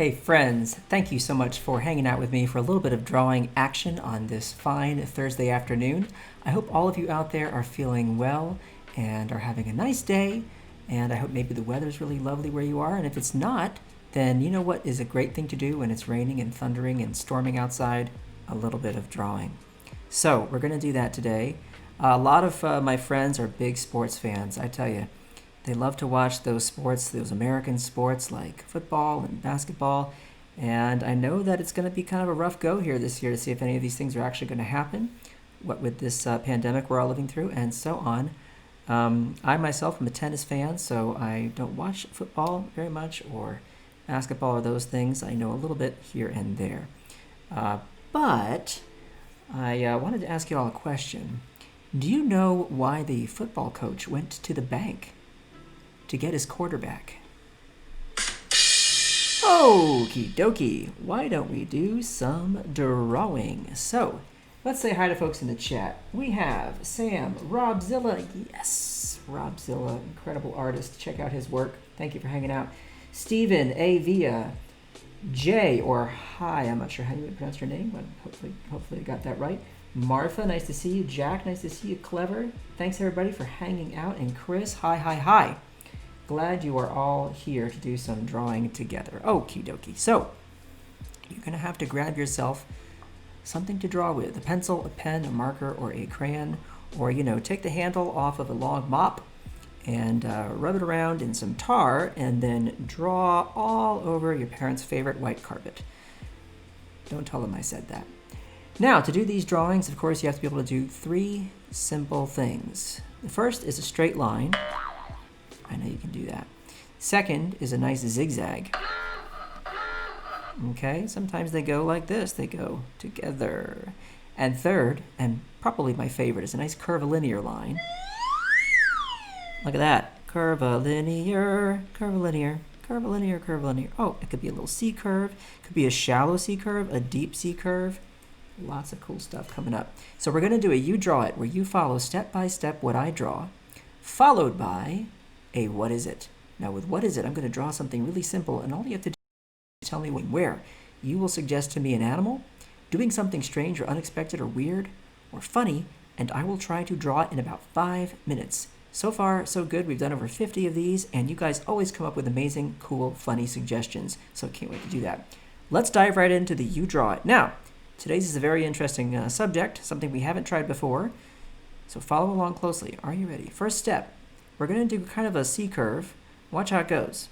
Hey friends, thank you so much for hanging out with me for a little bit of drawing action on this fine Thursday afternoon. I hope all of you out there are feeling well and are having a nice day, and I hope maybe the weather's really lovely where you are, and if it's not, then you know what is a great thing to do when it's raining and thundering and storming outside? A little bit of drawing. So we're going to do that today. A lot of my friends are big sports fans, I tell you. They love to watch those sports, those American sports like football and basketball. And I know that it's going to be kind of a rough go here this year to see if any of these things are actually going to happen, what with this pandemic we're all living through, and so on. I myself am a tennis fan, so I don't watch football very much or basketball or those things. I know a little bit here and there. But I wanted to ask you all a question. Do you know why the football coach went to the bank to get his quarterback? Okie dokie, why don't we do some drawing? So, let's say hi to folks in the chat. We have Sam, Robzilla, yes, Robzilla, incredible artist. Check out his work. Thank you for hanging out. Steven, Avia, Jay, or hi, I'm not sure how you would pronounce your name, but hopefully I got that right. Martha, nice to see you. Jack, nice to see you. Clever. Thanks everybody for hanging out. And Chris, hi. Glad you are all here to do some drawing together. Okie dokie. So, you're going to have to grab yourself something to draw with. A pencil, a pen, a marker, or a crayon. Or, take the handle off of a long mop and rub it around in some tar and then draw all over your parents' favorite white carpet. Don't tell them I said that. Now, to do these drawings, of course, you have to be able to do three simple things. The first is a straight line. I know you can do that. Second is a nice zigzag. Okay, sometimes they go like this. They go together. And third, and probably my favorite, is a nice curvilinear line. Look at that. Curvilinear. Oh, it could be a little C curve. It could be a shallow C curve, a deep C curve. Lots of cool stuff coming up. So we're going to do a you draw it, where you follow step by step what I draw, followed by a what is it. Now with what is it, I'm going to draw something really simple, and all you have to do is tell me when, where. You will suggest to me an animal, doing something strange or unexpected or weird or funny, and I will try to draw it in about 5 minutes. So far, so good. We've done over 50 of these, and you guys always come up with amazing, cool, funny suggestions. So can't wait to do that. Let's dive right into the you draw it. Now, today's is a very interesting subject, something we haven't tried before. So follow along closely. Are you ready? First step, we're going to do kind of a C curve. Watch how it goes.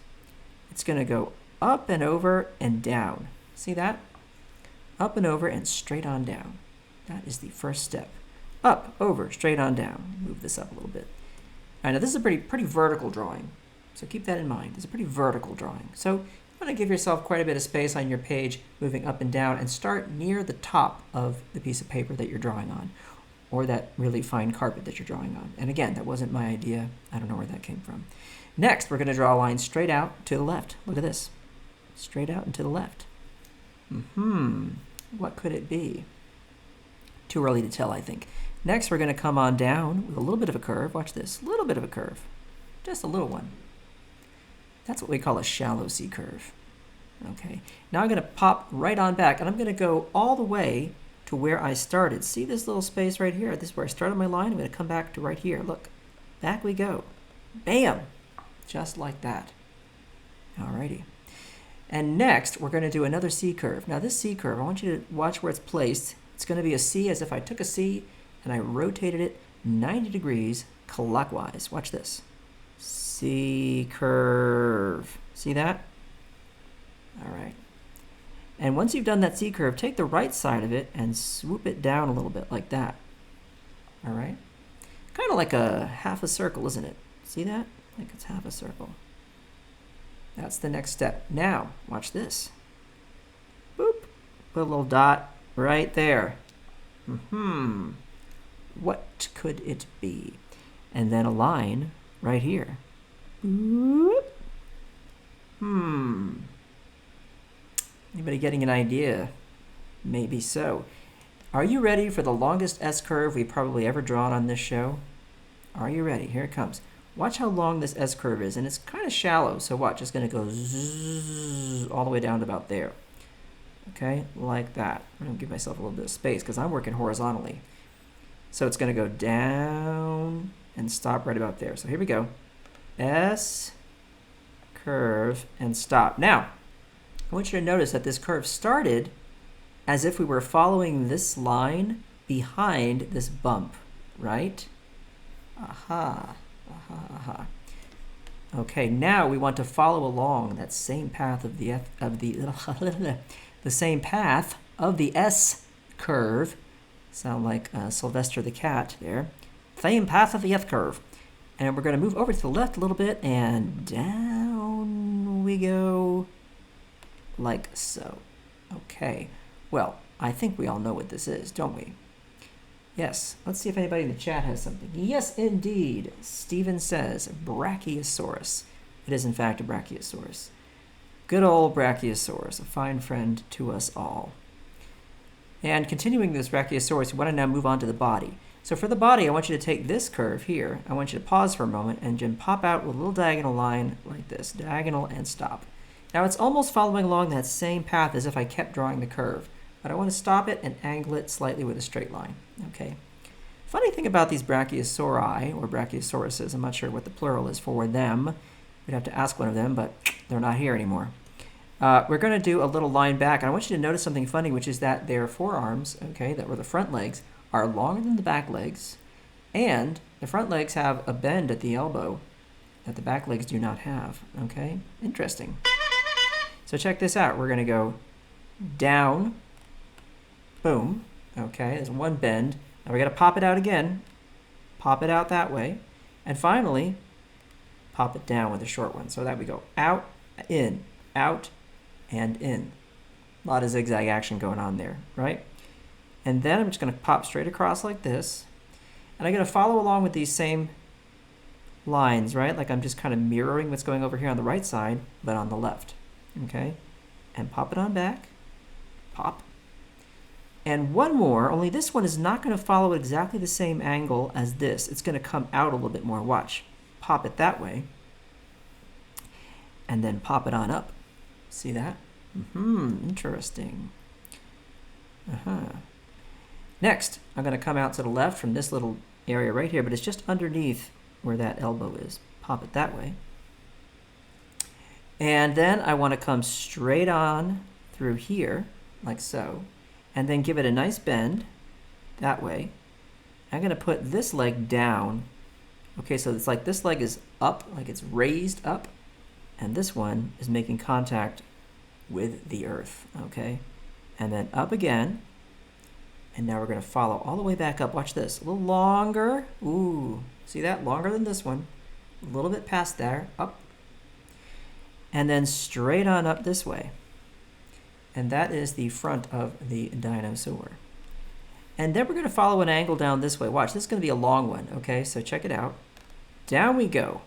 It's going to go up and over and down. See that? Up and over and straight on down. That is the first step. Up, over, straight on down. Move this up a little bit. All right, now this is a pretty vertical drawing. So keep that in mind. It's a pretty vertical drawing. So you want to give yourself quite a bit of space on your page, moving up and down, and start near the top of the piece of paper that you're drawing on, or that really fine carpet that you're drawing on. And again, that wasn't my idea. I don't know where that came from. Next, we're going to draw a line straight out to the left. Look at this. Straight out and to the left. What could it be? Too early to tell, I think. Next, we're going to come on down with a little bit of a curve. Watch this. A little bit of a curve. Just a little one. That's what we call a shallow C curve. Okay. Now I'm going to pop right on back, and I'm going to go all the way to where I started. See this little space right here? This is where I started my line. I'm going to come back to right here. Look. Back we go. Bam! Just like that. Alrighty. And next, we're going to do another C curve. Now this C curve, I want you to watch where it's placed. It's going to be a C as if I took a C and I rotated it 90 degrees clockwise. Watch this. C curve. See that? All right. And once you've done that C curve, take the right side of it and swoop it down a little bit like that. All right? Kind of like a half a circle, isn't it? See that? Like it's half a circle. That's the next step. Now, watch this. Boop. Put a little dot right there. What could it be? And then a line right here. Boop. Anybody getting an idea? Maybe so. Are you ready for the longest S curve we've probably ever drawn on this show? Are you ready? Here it comes. Watch how long this S curve is, and it's kind of shallow, so watch, it's going to go zzz, all the way down to about there. Okay, like that. I'm going to give myself a little bit of space because I'm working horizontally. So it's going to go down and stop right about there. So here we go. S curve and stop. Now, I want you to notice that this curve started as if we were following this line behind this bump, right? Aha, aha, aha. Okay, now we want to follow along that same path of the the same path of the S curve. Sound like Sylvester the cat there. Same path of the S curve. And we're going to move over to the left a little bit and down we go like so. Okay, well, I think we all know what this is, don't we? Yes, let's see if anybody in the chat has something. Yes, indeed. Steven says Brachiosaurus. It is, in fact, a Brachiosaurus. Good old Brachiosaurus, a fine friend to us all. And continuing this Brachiosaurus, we want to now move on to the body. So for the body, I want you to take this curve here. I want you to pause for a moment and then pop out with a little diagonal line like this. Diagonal and stop. Now it's almost following along that same path as if I kept drawing the curve. But I want to stop it and angle it slightly with a straight line. Okay. Funny thing about these Brachiosauri, or Brachiosauruses, I'm not sure what the plural is for them. We'd have to ask one of them, but they're not here anymore. We're going to do a little line back. And I want you to notice something funny, which is that their forearms, okay, that were the front legs, are longer than the back legs, and the front legs have a bend at the elbow that the back legs do not have, okay? Interesting. So check this out. We're going to go down, boom, okay, there's one bend. Now we got to pop it out again, pop it out that way, and finally pop it down with a short one. So that we go out, and in. A lot of zigzag action going on there, right? And then I'm just going to pop straight across like this. And I'm going to follow along with these same lines, right? Like I'm just kind of mirroring what's going over here on the right side, but on the left. Okay? And pop it on back. Pop. And one more, only this one is not going to follow exactly the same angle as this. It's going to come out a little bit more. Watch. Pop it that way. And then pop it on up. See that? Interesting. Next, I'm going to come out to the left from this little area right here, but it's just underneath where that elbow is. Pop it that way. And then I want to come straight on through here, like so, and then give it a nice bend that way. I'm going to put this leg down. Okay, so it's like this leg is up, like it's raised up, and this one is making contact with the earth, okay? And then up again. And now we're going to follow all the way back up. Watch this. A little longer. Ooh, see that? Longer than this one. A little bit past there. Up. And then straight on up this way. And that is the front of the dinosaur. And then we're going to follow an angle down this way. Watch, this is going to be a long one. Okay, so check it out. Down we go.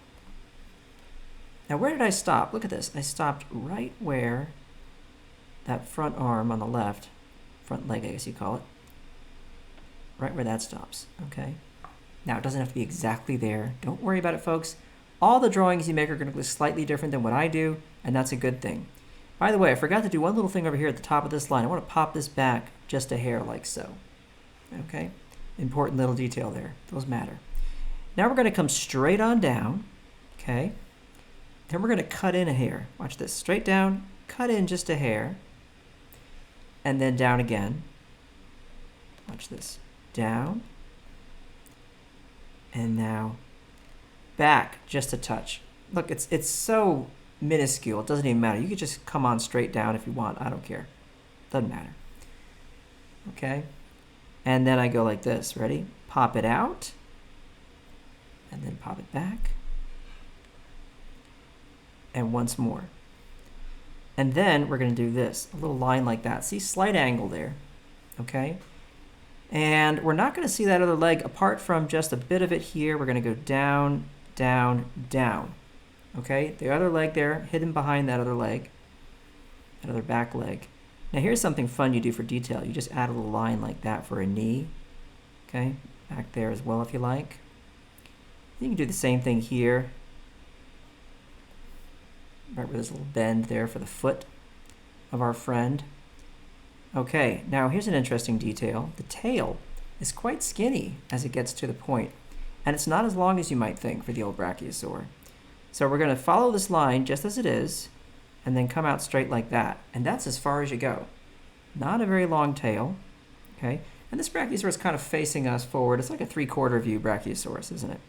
Now where did I stop? Look at this. I stopped right where that front arm on the left, front leg I guess you call it, right where that stops, okay? Now, it doesn't have to be exactly there. Don't worry about it, folks. All the drawings you make are going to look slightly different than what I do, and that's a good thing. By the way, I forgot to do one little thing over here at the top of this line. I want to pop this back just a hair like so, okay? Important little detail there. Those matter. Now we're going to come straight on down, okay? Then we're going to cut in a hair. Watch this. Straight down, cut in just a hair, and then down again. Watch this. Down, and now back just a touch. Look, it's so minuscule, it doesn't even matter. You could just come on straight down if you want. I don't care. Doesn't matter. Okay? And then I go like this. Ready? Pop it out, and then pop it back, and once more. And then we're going to do this, a little line like that. See, slight angle there. Okay? And we're not going to see that other leg apart from just a bit of it here. We're going to go down, down, down. Okay, the other leg there, hidden behind that other leg, that other back leg. Now here's something fun you do for detail. You just add a little line like that for a knee. Okay, back there as well if you like. You can do the same thing here. Right where there's a little bend there for the foot of our friend. Okay, now here's an interesting detail. The tail is quite skinny as it gets to the point, and it's not as long as you might think for the old Brachiosaur. So we're going to follow this line just as it is, and then come out straight like that. And that's as far as you go. Not a very long tail, okay? And this Brachiosaurus is kind of facing us forward. It's like a 3/4 view Brachiosaurus, isn't it?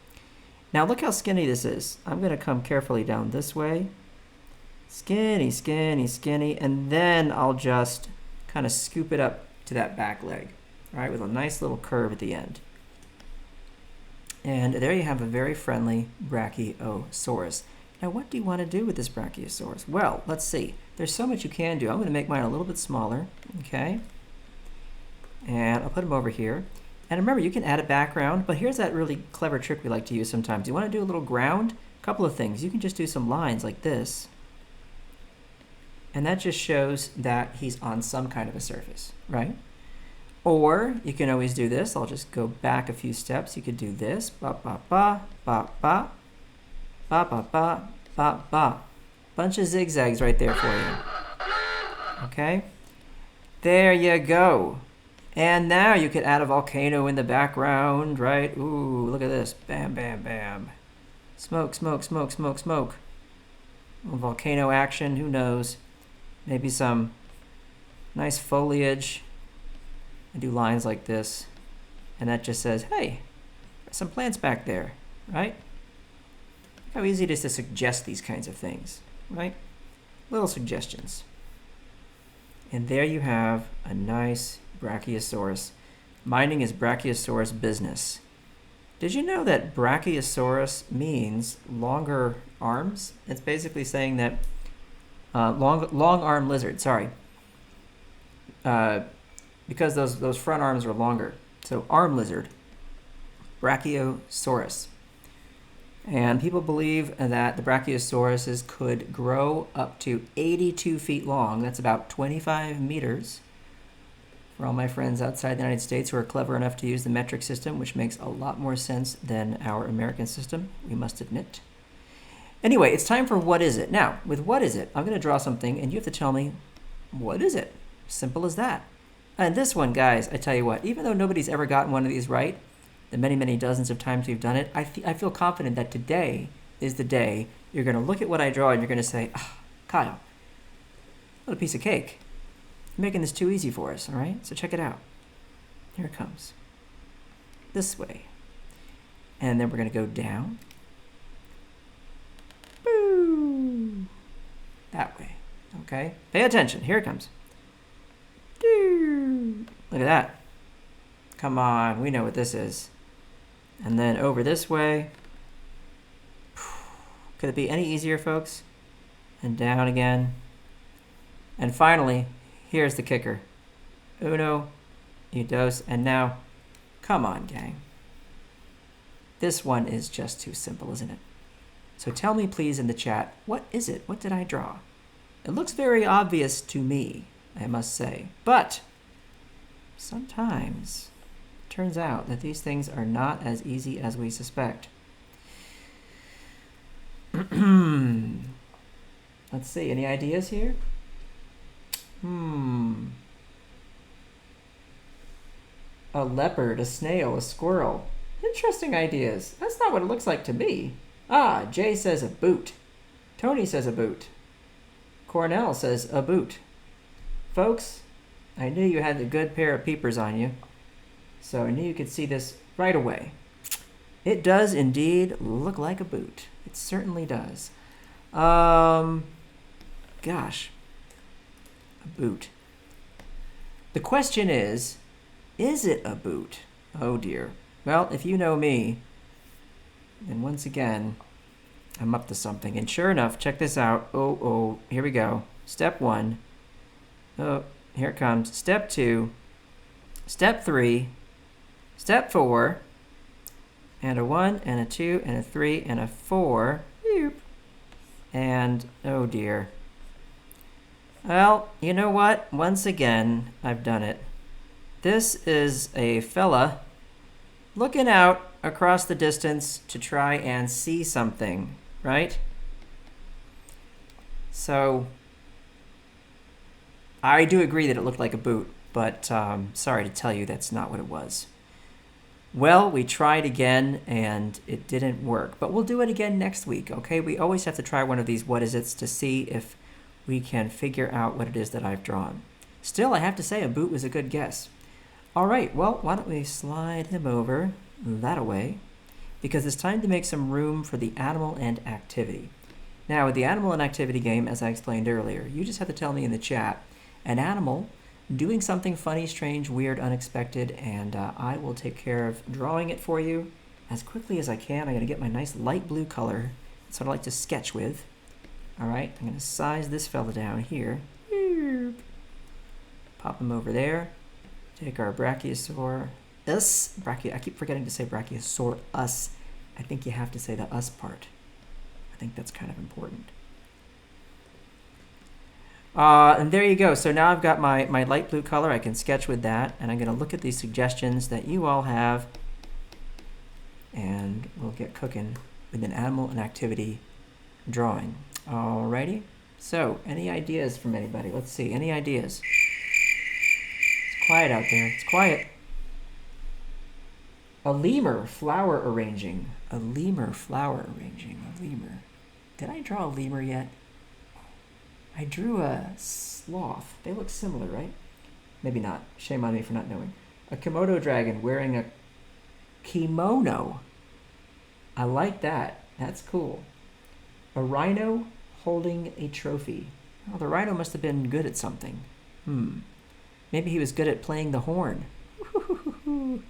Now look how skinny this is. I'm going to come carefully down this way. Skinny, skinny, skinny, and then I'll just kind of scoop it up to that back leg, all right, with a nice little curve at the end. And there you have a very friendly Brachiosaurus. Now, what do you want to do with this Brachiosaurus? Well, let's see. There's so much you can do. I'm going to make mine a little bit smaller, okay? And I'll put him over here. And remember, you can add a background, but here's that really clever trick we like to use sometimes. You want to do a little ground? A couple of things. You can just do some lines like this. And that just shows that he's on some kind of a surface, right? Or you can always do this. I'll just go back a few steps. You could do this. Ba, ba, ba, ba, ba. Ba, ba, ba, ba, ba. Bunch of zigzags right there for you. Okay? There you go. And now you could add a volcano in the background, right? Ooh, look at this. Bam, bam, bam. Smoke, smoke, smoke, smoke, smoke. A little volcano action, who knows? Maybe some nice foliage. I do lines like this. And that just says, hey, there's some plants back there, right? How easy it is to suggest these kinds of things, right? Little suggestions. And there you have a nice Brachiosaurus. Minding his Brachiosaurus business. Did you know that Brachiosaurus means longer arms? It's basically saying that long arm lizard, sorry. Because those front arms are longer. So arm lizard, Brachiosaurus. And people believe that the Brachiosauruses could grow up to 82 feet long. That's about 25 meters. For all my friends outside the United States who are clever enough to use the metric system, which makes a lot more sense than our American system, we must admit. Anyway, it's time for what is it. Now, with what is it, I'm going to draw something, and you have to tell me, what is it? Simple as that. And this one, guys, I tell you what, even though nobody's ever gotten one of these right, the many, many dozens of times we've done it, I feel confident that today is the day you're going to look at what I draw and you're going to say, oh, Kyle, what a piece of cake. You're making this too easy for us, all right? So check it out. Here it comes. This way. And then we're going to go down. Boo! That way, okay? Pay attention. Here it comes. Doo! Look at that. Come on, we know what this is. And then over this way. Could it be any easier, folks? And down again. And finally, here's the kicker. Uno, y dos, and now, come on, gang. This one is just too simple, isn't it? So tell me, please, in the chat, what is it? What did I draw? It looks very obvious to me, I must say. But sometimes it turns out that these things are not as easy as we suspect. Let's see, any ideas here? A leopard, a snail, a squirrel. Interesting ideas. That's not what it looks like to me. Ah, Jay says a boot. Tony says a boot. Cornell says a boot. Folks, I knew you had a good pair of peepers on you, so I knew you could see this right away. It does indeed look like a boot. It certainly does. Gosh, a boot. The question is it a boot? Oh dear. Well, if you know me, then once again, I'm up to something. And sure enough, check this out. Oh, here we go. Step 1. Oh, here it comes. Step 2. Step 3. Step 4. And a 1, and a 2, and a 3, and a 4. And, oh dear. Well, you know what? Once again, I've done it. This is a fella looking out across the distance to try and see something, right? So I do agree that it looked like a boot, but sorry to tell you that's not what it was. Well, we tried again and it didn't work, but we'll do it again next week, okay? We always have to try one of these what is it's to see if we can figure out what it is that I've drawn. Still, I have to say a boot was a good guess. All right, well, why don't we slide him over that away, because it's time to make some room for the animal and activity. Now, with the animal and activity game, as I explained earlier, you just have to tell me in the chat an animal doing something funny, strange, weird, unexpected, and I will take care of drawing it for you as quickly as I can. I'm going to get my nice light blue color. That's what I like to sketch with. All right, I'm going to size this fella down here. Pop him over there. Take our Brachiosaurus. I keep forgetting to say Brachiosaurus. I think you have to say the us part. I think that's kind of important. And there you go. So now I've got my light blue color. I can sketch with that. And I'm going to look at these suggestions that you all have. And we'll get cooking with an animal and activity drawing. Alrighty. So, any ideas from anybody? Let's see. Any ideas? It's quiet out there. It's quiet. A lemur flower arranging. A lemur flower arranging. A lemur. Did I draw a lemur yet? I drew a sloth. They look similar, right? Maybe not. Shame on me for not knowing. A Komodo dragon wearing a kimono. I like that. That's cool. A rhino holding a trophy. Oh, the rhino must have been good at something. Maybe he was good at playing the horn. Oh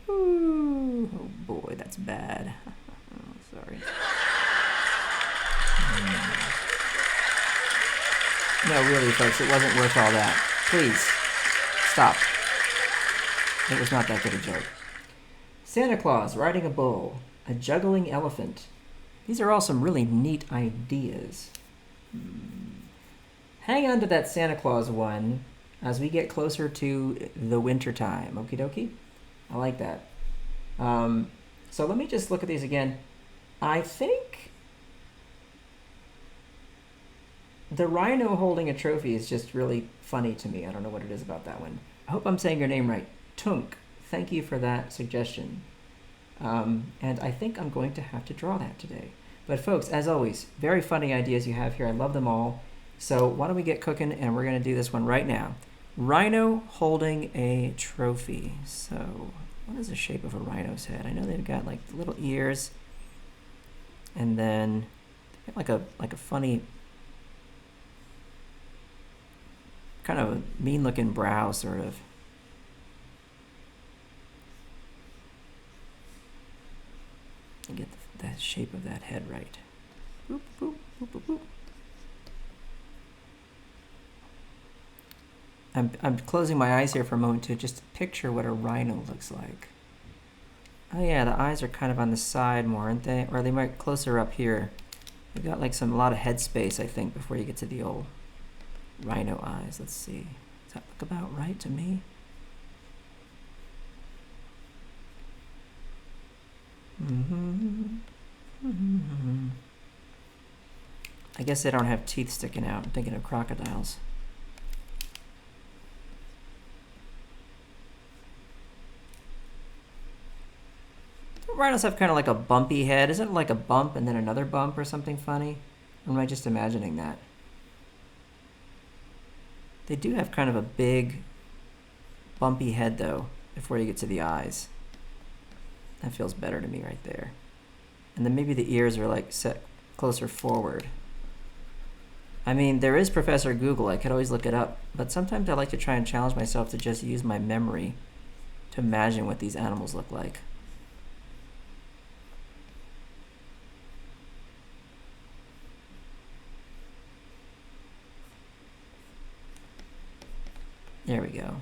boy, that's bad. Oh, sorry. No, really, folks, it wasn't worth all that. Please, stop. It was not that good a joke. Santa Claus riding a bull. A juggling elephant. These are all some really neat ideas. Hang on to that Santa Claus one as we get closer to the winter time. Okie dokie? I like that. So let me just look at these again. I think the rhino holding a trophy is just really funny to me. I don't know what it is about that one. I hope I'm saying your name right. Tunk. Thank you for that suggestion. And I think I'm going to have to draw that today. But folks, as always, very funny ideas you have here. I love them all. So why don't we get cooking, and we're going to do this one right now. Rhino holding a trophy. So what is the shape of a rhino's head? I know they've got like little ears, and then like a funny, kind of a mean-looking brow, sort of. And get the shape of that head right. Boop, boop, boop, boop, boop. I'm closing my eyes here for a moment to just picture what a rhino looks like. Oh yeah, the eyes are kind of on the side more, aren't they? Or they might closer up here. They've got like a lot of head space, I think, before you get to the old rhino eyes. Let's see. Does that look about right to me? I guess they don't have teeth sticking out. I'm thinking of crocodiles. Rhinos have kind of like a bumpy head. Isn't it like a bump and then another bump or something funny? Or am I just imagining that? They do have kind of a big, bumpy head though, before you get to the eyes. That feels better to me right there. And then maybe the ears are like set closer forward. I mean, there is Professor Google. I could always look it up. But sometimes I like to try and challenge myself to just use my memory to imagine what these animals look like. There we go.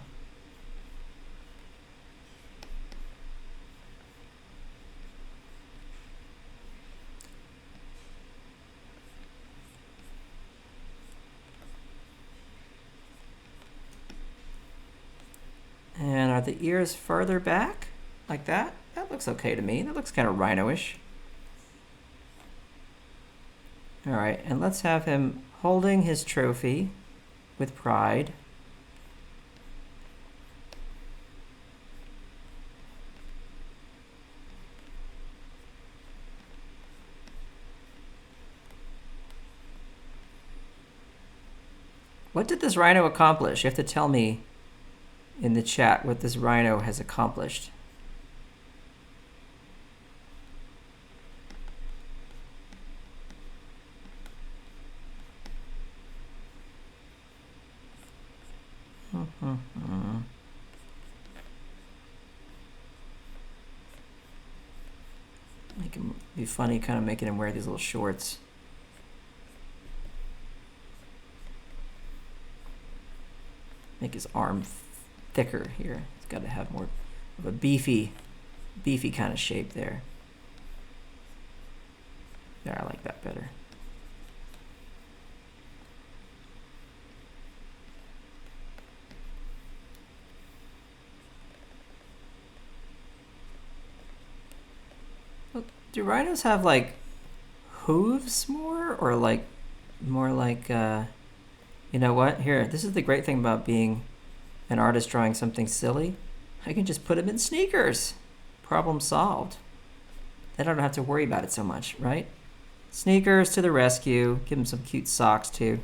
And are the ears further back? Like that? That That looks okay to me. That looks kind of rhino-ish. All right, and let's have him holding his trophy with pride. What did this rhino accomplish? You have to tell me in the chat what this rhino has accomplished. Make him be funny, kind of making him wear these little shorts. Make his arm thicker here. It's got to have more of a beefy kind of shape there. There, I like that better. Well, do rhinos have like hooves more, or like more like you know what? Here, this is the great thing about being an artist drawing something silly. I can just put them in sneakers. Problem solved. Then I don't have to worry about it so much, right? Sneakers to the rescue. Give them some cute socks too.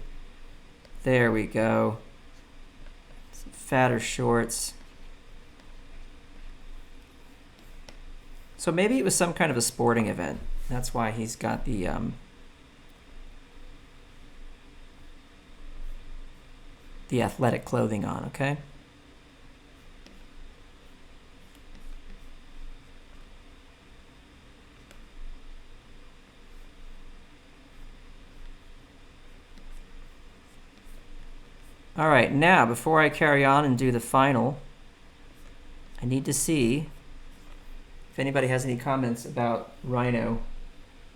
There we go. Some fatter shorts. So maybe it was some kind of a sporting event. That's why he's got the athletic clothing on, okay? All right, now before I carry on and do the final, I need to see if anybody has any comments about rhino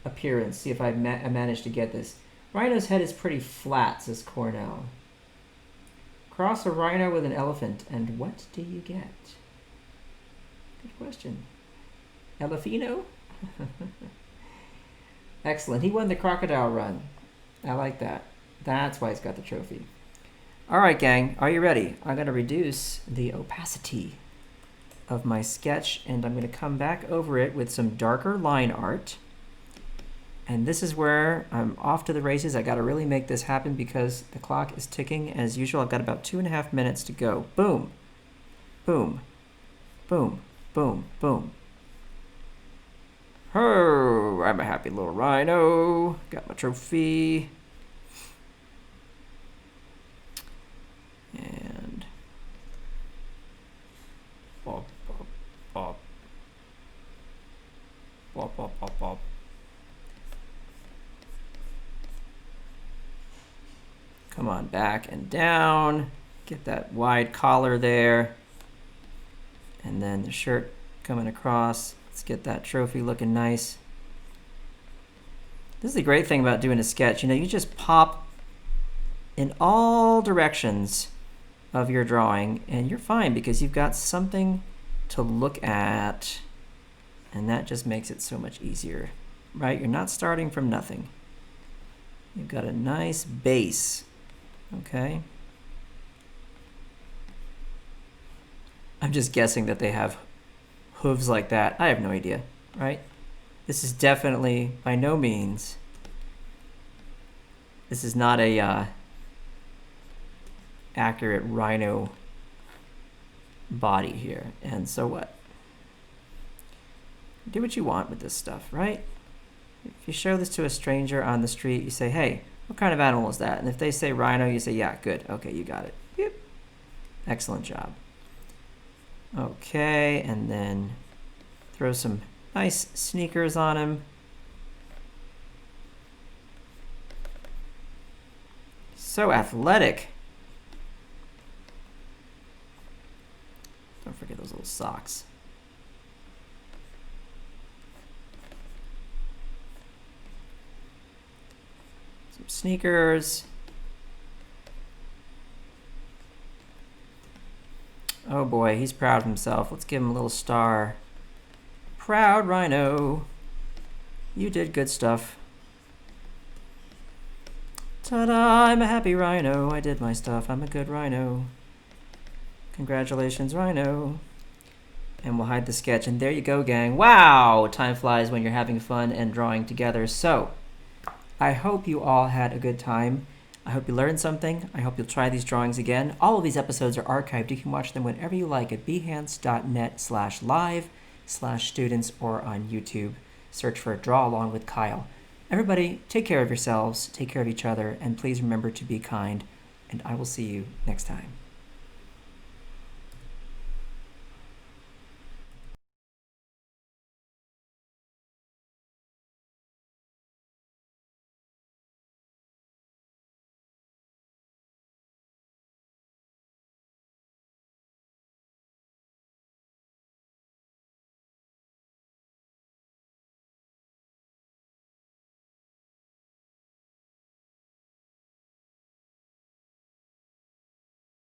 appearance. See if I managed to get this. Rhino's head is pretty flat, says Cornell. Cross a rhino with an elephant, and what do you get? Good question. Elefino? Excellent. He won the crocodile run. I like that. That's why he's got the trophy. All right, gang. Are you ready? I'm going to reduce the opacity of my sketch, and I'm going to come back over it with some darker line art. And this is where I'm off to the races. I got to really make this happen because the clock is ticking. As usual, I've got about 2.5 minutes to go. Boom, boom, boom, boom, boom. Oh, I'm a happy little rhino. Got my trophy. And bop, bop, bop. Bop, bop, bop, bop. Come on, back and down. Get that wide collar there. And then the shirt coming across. Let's get that trophy looking nice. This is the great thing about doing a sketch. You know, you just pop in all directions of your drawing and you're fine because you've got something to look at. And that just makes it so much easier, right? You're not starting from nothing. You've got a nice base. Okay. I'm just guessing that they have hooves like that. I have no idea, right? This is definitely, by no means, this is not a accurate rhino body here. And so what? Do what you want with this stuff, right? If you show this to a stranger on the street, you say, hey, what kind of animal is that? And if they say rhino, you say, yeah, good. Okay, you got it. Yep. Excellent job. Okay, and then throw some nice sneakers on him. So athletic. Don't forget those little socks. Some sneakers. Oh boy, he's proud of himself. Let's give him a little star. proud Rhino. You did good stuff. Ta-da, I'm a happy Rhino. I did my stuff. I'm a good Rhino. Congratulations, Rhino. And we'll hide the sketch. And there you go, gang. Wow! Time flies when you're having fun and drawing together. So, I hope you all had a good time. I hope you learned something. I hope you'll try these drawings again. All of these episodes are archived. You can watch them whenever you like at behance.net/live/students or on YouTube. Search for Draw Along with Kyle. Everybody, take care of yourselves, take care of each other, and please remember to be kind. And I will see you next time.